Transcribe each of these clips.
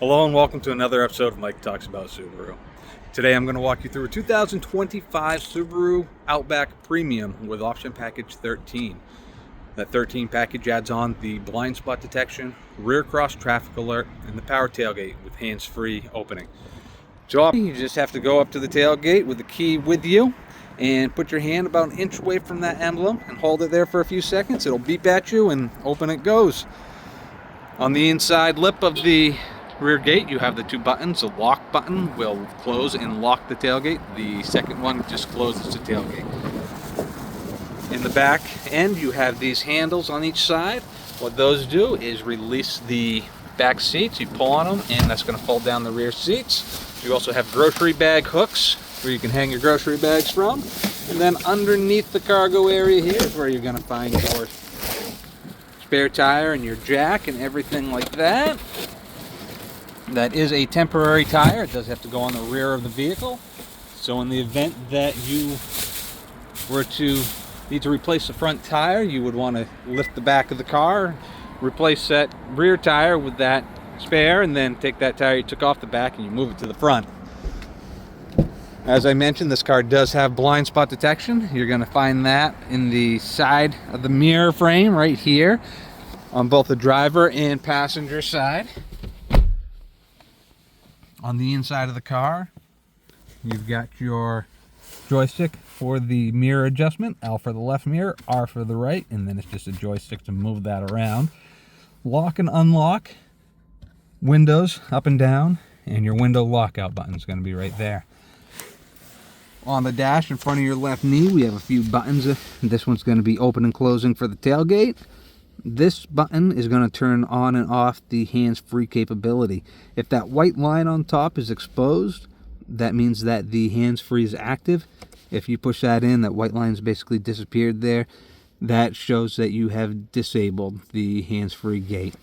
Hello and welcome to another episode of Mike Talks About Subaru. Today I'm going to walk you through a 2025 Subaru Outback Premium with option package 13. That 13 package adds on the blind spot detection, rear cross traffic alert, and the power tailgate with hands-free opening. You just have to go up to the tailgate with the key with you and put your hand about an inch away from that emblem and hold it there for a few seconds. It'll beep at you and open it goes. On the inside lip of the rear gate, you have the two buttons. The lock button will close and lock the tailgate. The second one just closes the tailgate. In the back end, you have these handles on each side. What those do is release the back seats. You pull on them, and that's going to fold down the rear seats. You also have grocery bag hooks where you can hang your grocery bags from. And then underneath the cargo area here is where you're going to find your spare tire and your jack and everything like that. That is a temporary tire. It does have to go on the rear of the vehicle. So in the event that you were to need to replace the front tire, you would want to lift the back of the car, replace that rear tire with that spare, and then take that tire you took off the back and you move it to the front. As I mentioned, this car does have blind spot detection. You're going to find that in the side of the mirror frame right here on both the driver and passenger side. On the inside of the car, you've got your joystick for the mirror adjustment. L for the left mirror, R for the right, and then it's just a joystick to move that around. Lock and unlock, windows up and down, and your window lockout button is going to be right there. On the dash in front of your left knee, we have a few buttons. This one's going to be open and closing for the tailgate. This button is going to turn on and off the hands-free capability. If that white line on top is exposed, that means that the hands-free is active. If you push that in, that white line's basically disappeared there. That shows that you have disabled the hands-free gate.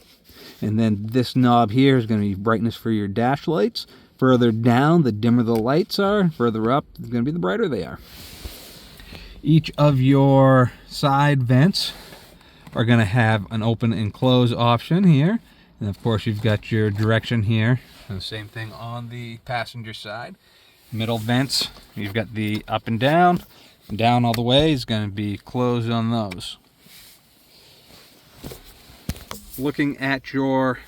And then this knob here is going to be brightness for your dash lights. Further down, the dimmer the lights are. Further up, it's going to be the brighter they are. Each of your side vents are going to have an open and close option here, and of course you've got your direction here, and the same thing on the passenger side. Middle vents, you've got the up and down all the way is going to be closed on those. Looking at your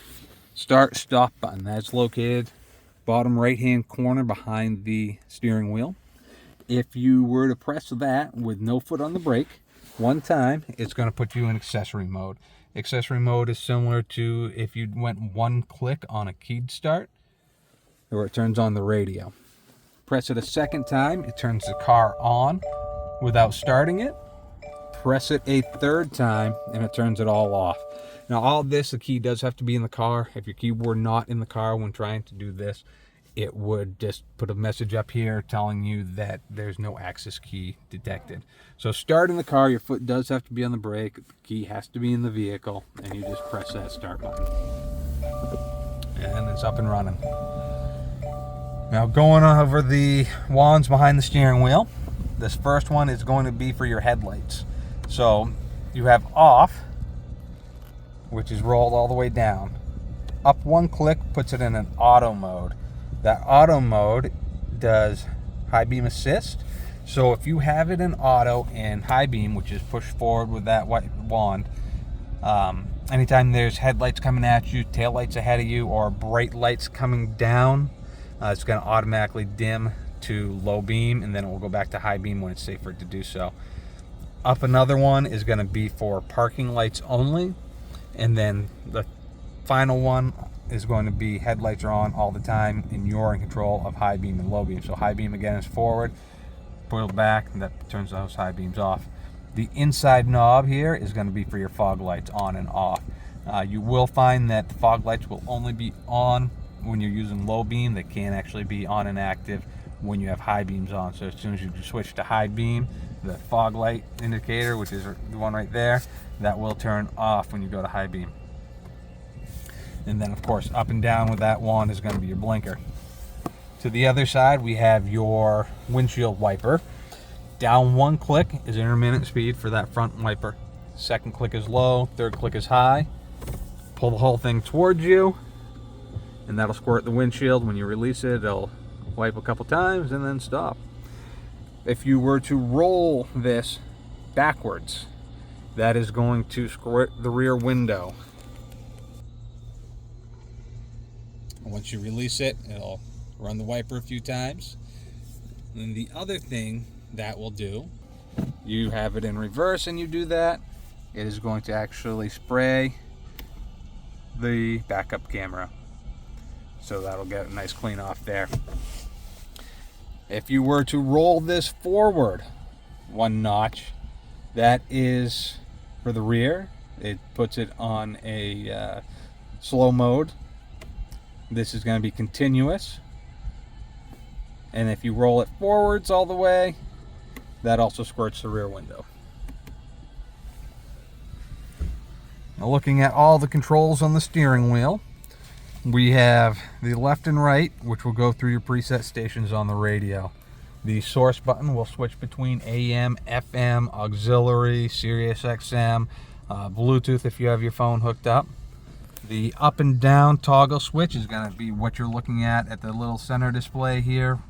start stop button, that's located bottom right hand corner behind the steering wheel. If you were to press that with no foot on the brake one time, it's going to put you in accessory mode. Accessory mode is similar to if you went one click on a keyed start, or it turns on the radio. Press it a second time, it turns the car on without starting it. Press it a third time, and it turns it all off. Now, all this, the key does have to be in the car. If your key were not in the car when trying to do this, it would just put a message up here telling you that there's no access key detected. So starting the car, your foot does have to be on the brake, the key has to be in the vehicle, and you just press that start button. And it's up and running. Now going over the wands behind the steering wheel, this first one is going to be for your headlights. So you have off, which is rolled all the way down. Up one click puts it in an auto mode. That auto mode does high beam assist. So if you have it in auto and high beam, which is pushed forward with that white wand, anytime there's headlights coming at you, tail lights ahead of you, or bright lights coming down, it's going to automatically dim to low beam, and then it will go back to high beam when it's safer to do so. Up another one is going to be for parking lights only, and then the final one is going to be headlights are on all the time, and you're in control of high beam and low beam. So high beam again is forward, pull back, and that turns those high beams off. The inside knob here is going to be for your fog lights on and off. You will find that the fog lights will only be on when you're using low beam. They can't actually be on and active when you have high beams on. So as soon as you switch to high beam, the fog light indicator, which is the one right there, that will turn off when you go to high beam. And then of course up and down with that wand is going to be your blinker. To the other side, we have your windshield wiper. Down one click is intermittent speed for that front wiper. Second click is low, third click is high. Pull the whole thing towards you, and that'll squirt the windshield. When you release it, it'll wipe a couple times and then stop. If you were to roll this backwards, that is going to squirt the rear window. Once you release it, it'll run the wiper a few times. And the other thing that will do, you have it in reverse and you do that, it is going to actually spray the backup camera. So that'll get a nice clean off there. If you were to roll this forward one notch, that is for the rear. It puts it on a slow mode. This is going to be continuous. And if you roll it forwards all the way, that also squirts the rear window. Now, looking at all the controls on the steering wheel, we have the left and right, which will go through your preset stations on the radio. The source button will switch between AM, FM, auxiliary, Sirius XM, Bluetooth if you have your phone hooked up. The up and down toggle switch is going to be what you're looking at the little center display here,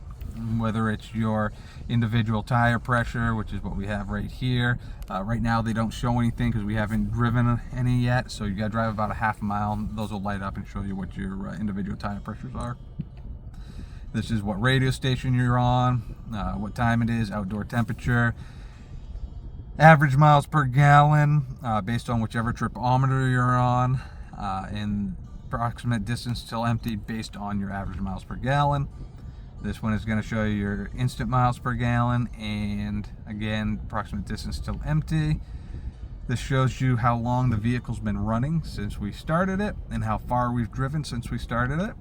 whether it's your individual tire pressure, which is what we have right here. Right now they don't show anything because we haven't driven any yet, so you got to drive about a half a mile. Those will light up and show you what your individual tire pressures are. This is what radio station you're on, what time it is, outdoor temperature, average miles per gallon based on whichever tripometer you're on, and approximate distance till empty based on your average miles per gallon. This one is going to show you your instant miles per gallon and again approximate distance till empty. This shows you how long the vehicle's been running since we started it and how far we've driven since we started it.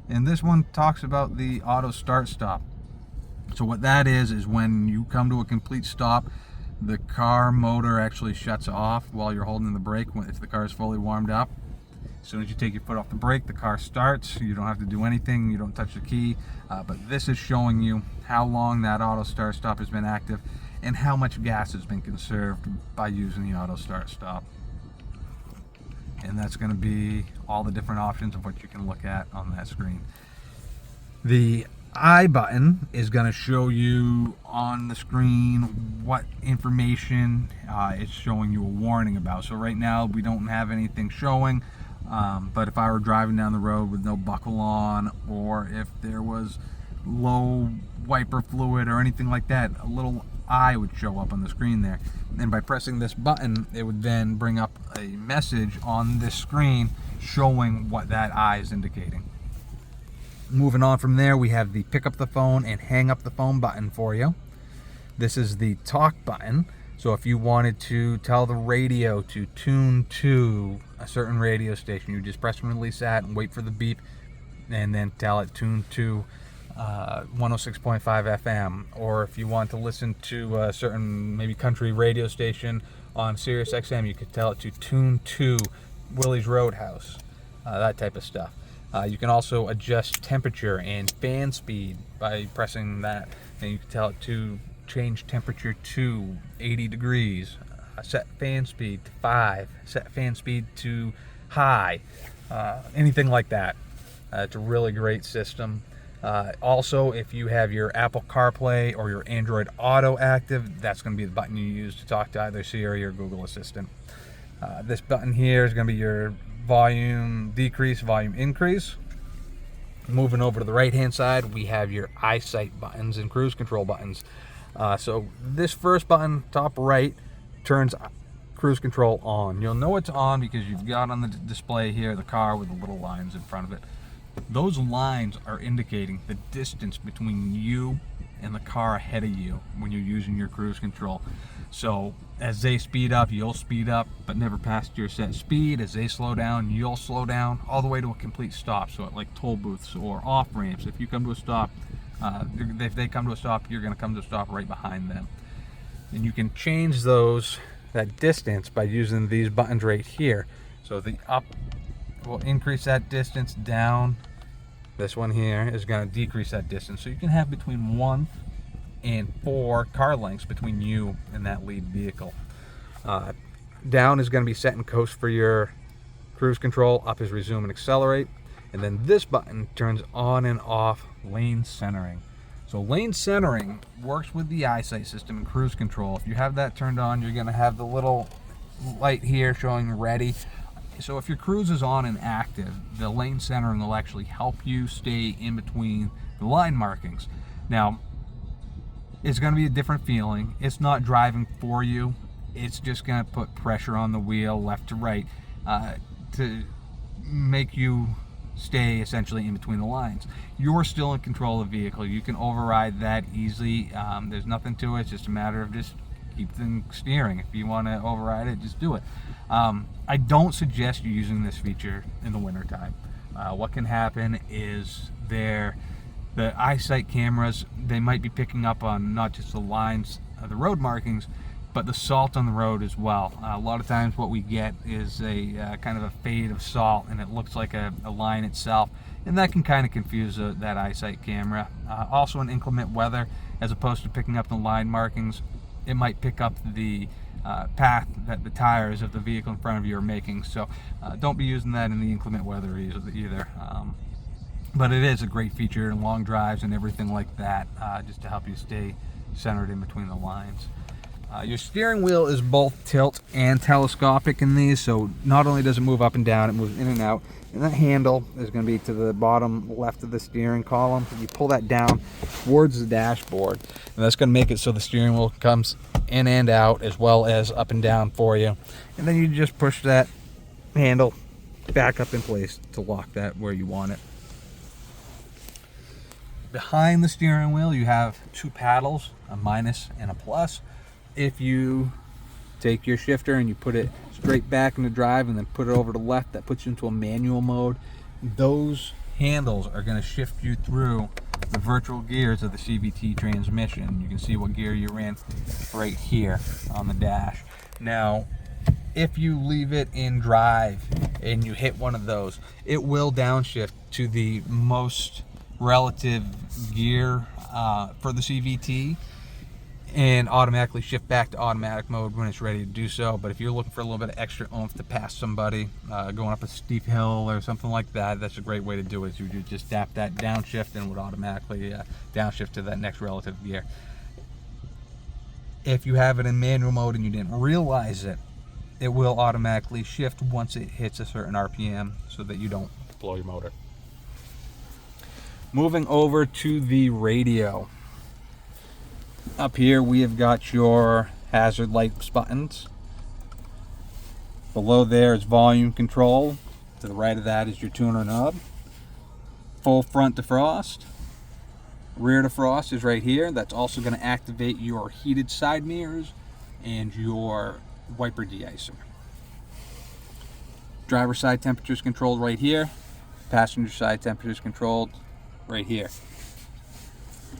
And this one talks about the auto start stop. So what that is when you come to a complete stop, the car motor actually shuts off while you're holding the brake if the car is fully warmed up. As soon as you take your foot off the brake, the car starts. You don't have to do anything. You don't touch the key. But this is showing you how long that auto start stop has been active and how much gas has been conserved by using the auto start stop. And that's going to be all the different options of what you can look at on that screen. The I button is going to show you on the screen what information it's showing you a warning about. So right now we don't have anything showing. But if I were driving down the road with no buckle on, or if there was low wiper fluid or anything like that, a little eye would show up on the screen there. And by pressing this button, it would then bring up a message on this screen showing what that eye is indicating. Moving on from there, we have the pick up the phone and hang up the phone button for you. This is the talk button. So if you wanted to tell the radio to tune to a certain radio station, you just press and release that and wait for the beep and then tell it tune to 106.5 FM. Or if you want to listen to a certain maybe country radio station on Sirius XM, you could tell it to tune to Willie's Roadhouse, that type of stuff. You can also adjust temperature and fan speed by pressing that, and you can tell it to change temperature to 80 degrees, set fan speed to 5, set fan speed to high, anything like that. It's a really great system. Also, if you have your Apple CarPlay or your Android Auto active, that's going to be the button you use to talk to either Siri or Google Assistant. This button here is going to be your volume decrease, volume increase. Moving over to the right hand side, we have your eyesight buttons and cruise control buttons. So this first button, top right, turns cruise control on. You'll know it's on because you've got on the display here the car with the little lines in front of it. Those lines are indicating the distance between you and the car ahead of you when you're using your cruise control. So as they speed up, you'll speed up, but never past your set speed. As they slow down, you'll slow down all the way to a complete stop. So at like toll booths or off ramps, if you come to a stop, if they come to a stop, you're going to come to a stop right behind them. And you can change that distance by using these buttons right here. So the up will increase that distance, down, this one here is going to decrease that distance. So you can have between 1 and 4 car lengths between you and that lead vehicle. Down is going to be set and coast for your cruise control. Up is resume and accelerate. And then this button turns on and off lane centering. So lane centering works with the eyesight system and cruise control. If you have that turned on, you're gonna have the little light here showing ready. So if your cruise is on and active, the lane centering will actually help you stay in between the line markings. Now, it's gonna be a different feeling. It's not driving for you. It's just gonna put pressure on the wheel left to right to make you stay essentially in between the lines. You're still in control of the vehicle. You can override that easily. There's nothing to it. It's just a matter of just keep the steering. If you want to override it, just do it. I don't suggest you using this feature in the wintertime. What can happen is the eyesight cameras, they might be picking up on not just the lines of the road markings, but the salt on the road as well. A lot of times what we get is a kind of a fade of salt, and it looks like a line itself, and that can kind of confuse that eyesight camera. Also in inclement weather, as opposed to picking up the line markings, it might pick up the path that the tires of the vehicle in front of you are making. So don't be using that in the inclement weather either. But it is a great feature in long drives and everything like that, just to help you stay centered in between the lines. Your steering wheel is both tilt and telescopic in these, so not only does it move up and down, it moves in and out. And that handle is going to be to the bottom left of the steering column. You pull that down towards the dashboard, and that's going to make it so the steering wheel comes in and out as well as up and down for you. And then you just push that handle back up in place to lock that where you want it. Behind the steering wheel, you have two paddles, a minus and a plus. If you take your shifter and you put it straight back into drive and then put it over to left, that puts you into a manual mode. Those handles are going to shift you through the virtual gears of the CVT transmission. You can see what gear you're in right here on the dash. Now, if you leave it in drive and you hit one of those, it will downshift to the most relative gear for the CVT, and automatically shift back to automatic mode when it's ready to do so. But if you're looking for a little bit of extra oomph to pass somebody going up a steep hill or something like that, that's a great way to do it. You just tap that downshift and it would automatically downshift to that next relative gear. If you have it in manual mode and you didn't realize it, it will automatically shift once it hits a certain RPM so that you don't blow your motor. Moving over to the radio. Up here we have got your hazard lights buttons. Below there is volume control. To the right of that is your tuner knob. Full front defrost. Rear defrost is right here. That's also going to activate your heated side mirrors and your wiper de-icer. Driver side temperature is controlled right here. Passenger side temperature is controlled right here.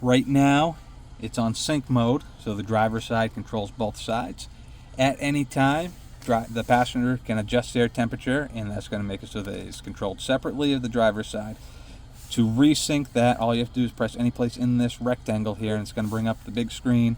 Right now it's on sync mode, so the driver side controls both sides. At any time, the passenger can adjust their temperature, and that's going to make it so that it's controlled separately of the driver's side. To resync that, all you have to do is press any place in this rectangle here, and it's going to bring up the big screen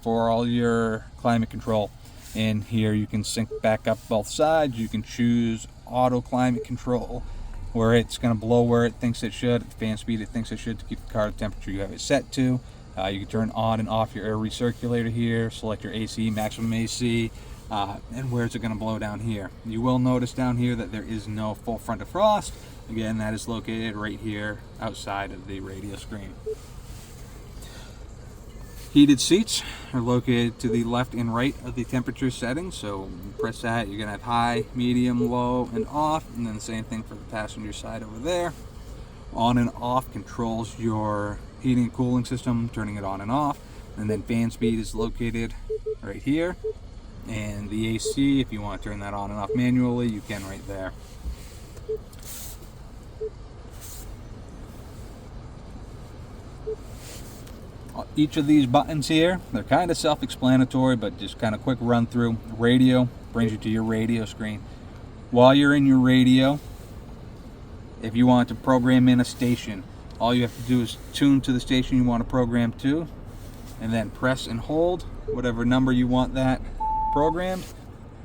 for all your climate control. And here you can sync back up both sides. You can choose auto climate control, where it's going to blow where it thinks it should, at the fan speed it thinks it should, to keep the car the temperature you have it set to. You can turn on and off your air recirculator here, select your AC, maximum AC, and where's it going to blow down here. You will notice down here that there is no full front defrost. Again, that is located right here outside of the radio screen. Heated seats are located to the left and right of the temperature settings, so press that, you're going to have high, medium, low, and off, and then the same thing for the passenger side over there. On and off controls your heating and cooling system, turning it on and off, and then fan speed is located right here, and the AC, if you want to turn that on and off manually, you can right there. Each of these buttons here, they're kind of self-explanatory, but just kind of quick run through. Radio brings you to your radio screen. While you're in your radio, if you want to program in a station, all you have to do is tune to the station you want to program to, and then press and hold whatever number you want that programmed,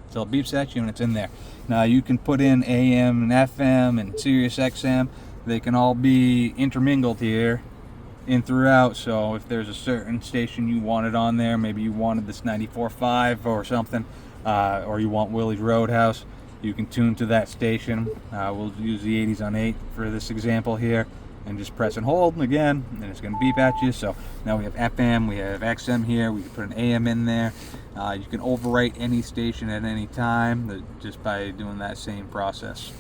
until it beeps at you and it's in there. Now you can put in AM and FM and Sirius XM. They can all be intermingled here in throughout, so if there's a certain station you wanted on there, maybe you wanted this 94.5 or something, or you want Willie's Roadhouse, you can tune to that station. We'll use the 80s on 8 for this example here, and just press and hold again, and it's going to beep at you. So now we have FM, we have XM here, we can put an AM in there. You can overwrite any station at any time just by doing that same process.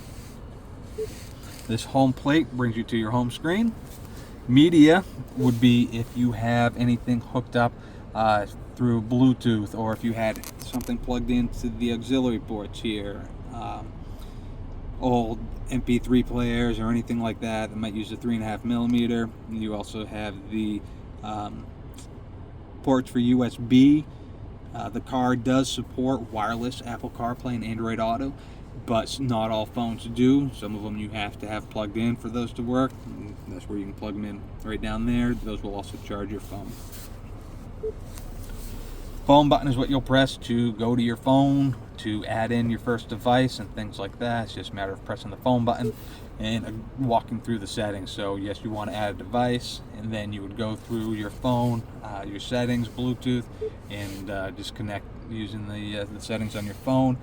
This home plate brings you to your home screen. Media would be if you have anything hooked up through Bluetooth, or if you had something plugged into the auxiliary ports here, old MP3 players or anything like that might use a 3.5 millimeter. You also have the ports for USB. The car does support wireless Apple CarPlay and Android Auto, but not all phones do. Some of them you have to have plugged in for those to work. And that's where you can plug them in right down there. Those will also charge your phone. Phone button is what you'll press to go to your phone, to add in your first device and things like that. It's just a matter of pressing the phone button and walking through the settings. So yes, you want to add a device, and then you would go through your phone, your settings, Bluetooth, and just connect using the settings on your phone.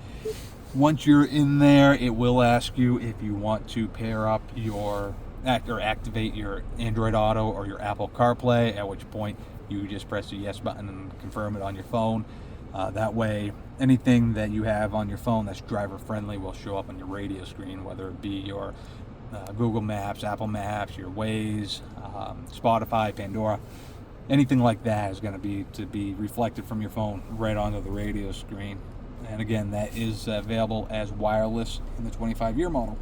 Once you're in there, it will ask you if you want to pair up or activate your Android Auto or your Apple CarPlay, at which point you just press the yes button and confirm it on your phone. That way, anything that you have on your phone that's driver friendly will show up on your radio screen, whether it be your Google Maps, Apple Maps, your Waze, Spotify, Pandora. Anything like that is going to be reflected from your phone right onto the radio screen. And again, that is available as wireless in the 25-year model.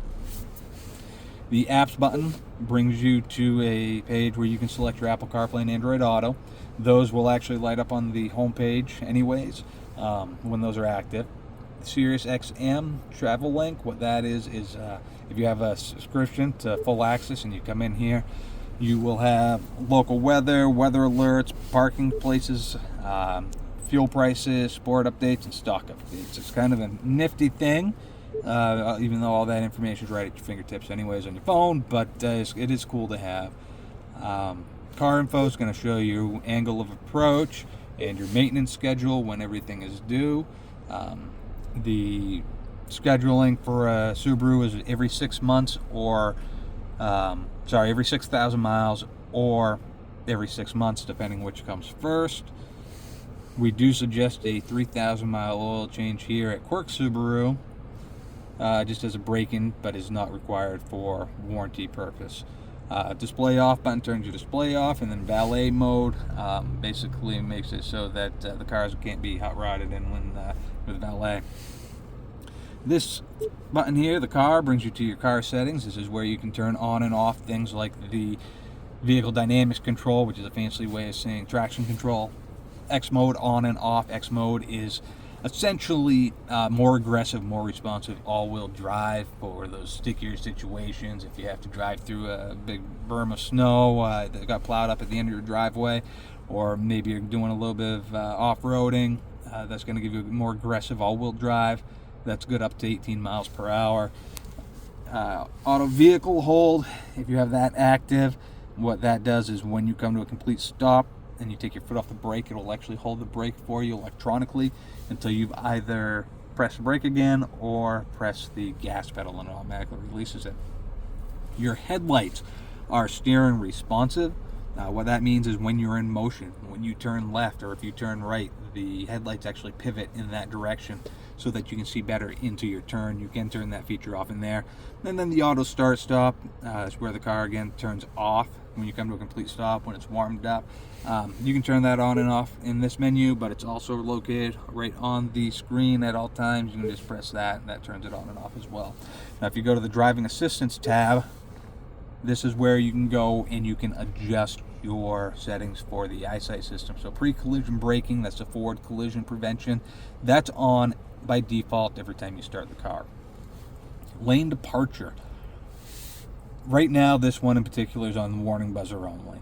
The apps button brings you to a page where you can select your Apple CarPlay and Android Auto. Those will actually light up on the home page anyways when those are active. Sirius XM Travel Link, what that is if you have a subscription to Full Access and you come in here, you will have local weather alerts, parking places, fuel prices, sport updates, and stock updates. It's kind of a nifty thing, even though all that information is right at your fingertips anyways on your phone, but it is cool to have. Car info is going to show you angle of approach and your maintenance schedule when everything is due. The scheduling for a Subaru is every 6 months, or every 6,000 miles, or every 6 months, depending which comes first. We do suggest a 3,000 mile oil change here at Quirk Subaru, just as a break-in, but is not required for warranty purpose. Display off button turns your display off, and then valet mode basically makes it so that the cars can't be hot rodded in with valet. This button here, the car, brings you to your car settings. This is where you can turn on and off things like the vehicle dynamics control, which is a fancy way of saying traction control. X mode on and off. X mode is essentially more aggressive, more responsive all-wheel drive for those stickier situations. If you have to drive through a big berm of snow that got plowed up at the end of your driveway, or maybe you're doing a little bit of off-roading, that's going to give you a more aggressive all-wheel drive. That's good up to 18 miles per hour. Auto vehicle hold, if you have that active, what that does is when you come to a complete stop and you take your foot off the brake, it will actually hold the brake for you electronically until you've either pressed the brake again or press the gas pedal, and it automatically releases it. Your headlights are steering responsive. What that means is when you're in motion, when you turn left or if you turn right, the headlights actually pivot in that direction so that you can see better into your turn. You can turn that feature off in there. And then the auto start stop is where the car again turns off when you come to a complete stop, when it's warmed up. You can turn that on and off in this menu, but it's also located right on the screen at all times. You can just press that and that turns it on and off as well. Now if you go to the driving assistance tab, this is where you can go and you can adjust your settings for the eyesight system. So pre-collision braking, that's the forward collision prevention, that's on by default every time you start the car. Lane departure. Right now, this one in particular is on the warning buzzer only.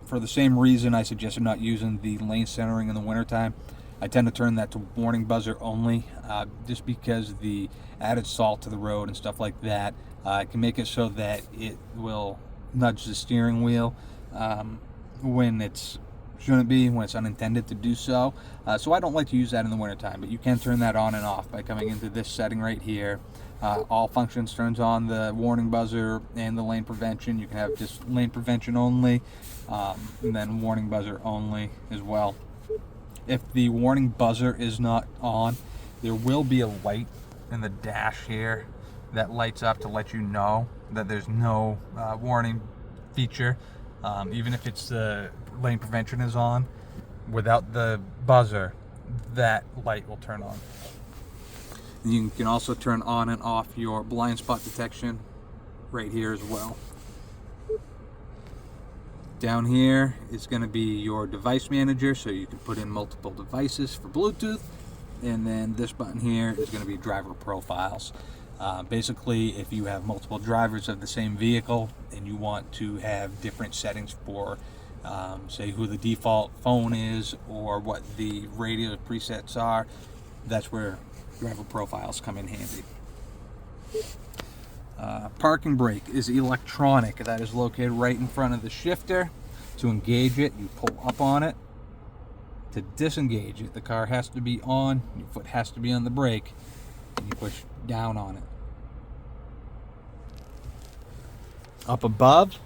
For the same reason I suggested not using the lane centering in the wintertime, I tend to turn that to warning buzzer only, just because the added salt to the road and stuff like that can make it so that it will nudge the steering wheel when it's shouldn't be, when it's unintended to do so. So I don't like to use that in the wintertime, but you can turn that on and off by coming into this setting right here. All functions turns on the warning buzzer and the lane prevention. You can have just lane prevention only, and then warning buzzer only as well. If the warning buzzer is not on, there will be a light in the dash here that lights up to let you know that there's no warning feature. Even if it's the lane prevention is on, without the buzzer, that light will turn on. You can also turn on and off your blind spot detection right here as well. Down here is going to be your device manager, so you can put in multiple devices for Bluetooth. And then this button here is going to be driver profiles. Basically, if you have multiple drivers of the same vehicle and you want to have different settings for, say, who the default phone is or what the radio presets are, that's where driver profiles come in handy. Parking brake is electronic. That is located right in front of the shifter. To engage it, you pull up on it. To disengage it, the car has to be on, your foot has to be on the brake, and you push down on it. Up above,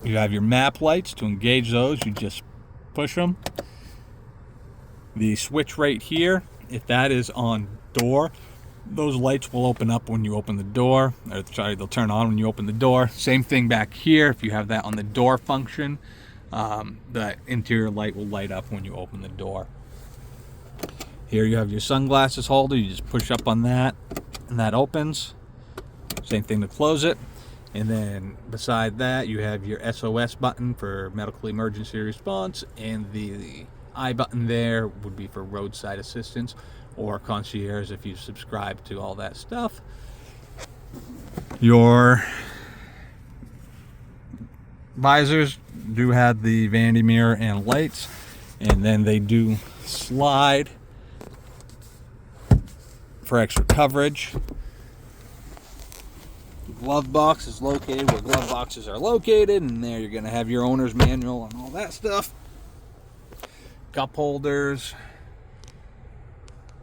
you have your map lights. To engage those, you just push them. The switch right here, if that is on door, those lights will open up when you open the door, or sorry, they'll turn on when you open the door. Same thing back here. If you have that on the door function, the interior light will light up when you open the door. Here you have your sunglasses holder. You just push up on that and that opens. Same thing to close it. And then beside that, you have your SOS button for medical emergency response, and the I button there would be for roadside assistance or concierge if you subscribe to all that stuff. Your visors do have the vanity mirror and lights, and then they do slide for extra coverage. Glove box is located where glove boxes are located, and there you're going to have your owner's manual and all that stuff. Cup holders.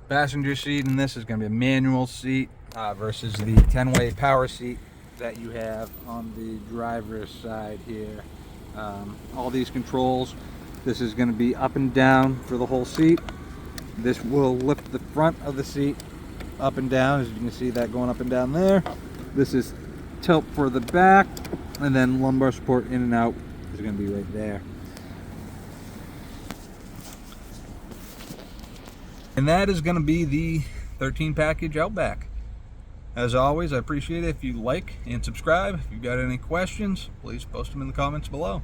Passenger seat in this is going to be a manual seat versus the 10-way power seat that you have on the driver's side here. All these controls, this is going to be up and down for the whole seat. This will lift the front of the seat up and down, as you can see that going up and down there. This is tilt for the back, and then lumbar support in and out is going to be right there. And that is going to be the 13 package Outback. As always, I appreciate it if you like and subscribe. If you've got any questions, please post them in the comments below.